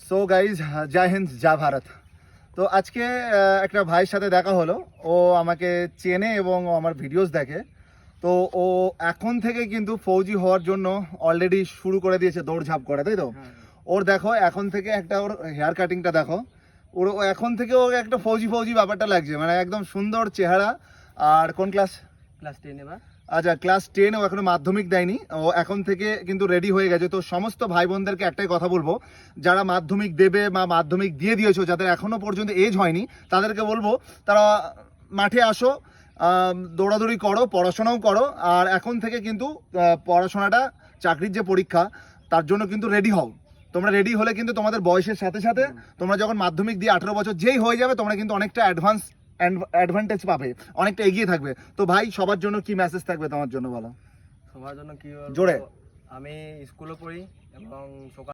So guys, জয় হিন্দ, জয় ভারত। তো আজকে একটা ভাইয়ের সাথে দেখা হলো। ও আমাকে চেনে এবং ও আমার ভিডিওস দেখে। তো ও এখন থেকে কিন্তু ফৌজি হওয়ার জন্য অলরেডি শুরু করে দিয়েছে দৌড়ঝাঁপ করে, তাই তো? ওর দেখো এখন থেকে একটা ওর হেয়ার কাটিংটা দেখো। ওর ও এখন থেকে ও একটা ফৌজি ফৌজি ব্যাপারটা লাগছে, মানে একদম সুন্দর চেহারা। আর কোন ক্লাস? ক্লাস 10 এবার। আচ্ছা, ক্লাস 10। ও এখনো মাধ্যমিক দেয়নি, ও এখন থেকে কিন্তু রেডি হয়ে গেছে। তো সমস্ত ভাই বোনদেরকে একটাই কথা বলবো, যারা মাধ্যমিক দেবে বা মাধ্যমিক দিয়ে দিয়েছো, যাদের এখনো পর্যন্ত এজ হয়নি, তাদেরকে বলবো তারা মাঠে আসো, দৌড়াদৌড়ি করো, পড়াশোনাও করো। আর এখন থেকে কিন্তু পড়াশোনাটা, চাকরির যে পরীক্ষা, তার জন্য কিন্তু রেডি হও। তোমরা রেডি হলে কিন্তু তোমাদের বয়সের সাথে সাথে তোমরা যখন মাধ্যমিক দিয়ে 18 বছর যেই হয়ে যাবে, তোমরা কিন্তু অনেকটা অ্যাডভান্টেজ পাবে, অনেকটা এগিয়ে থাকবে। তো ভাই, সবার জন্য কি মেসেজ থাকবে তোমার জন্য, বলো। সবার জন্য কি বলবো, জোরে। আমি স্কুলে পড়ি এবং সকাল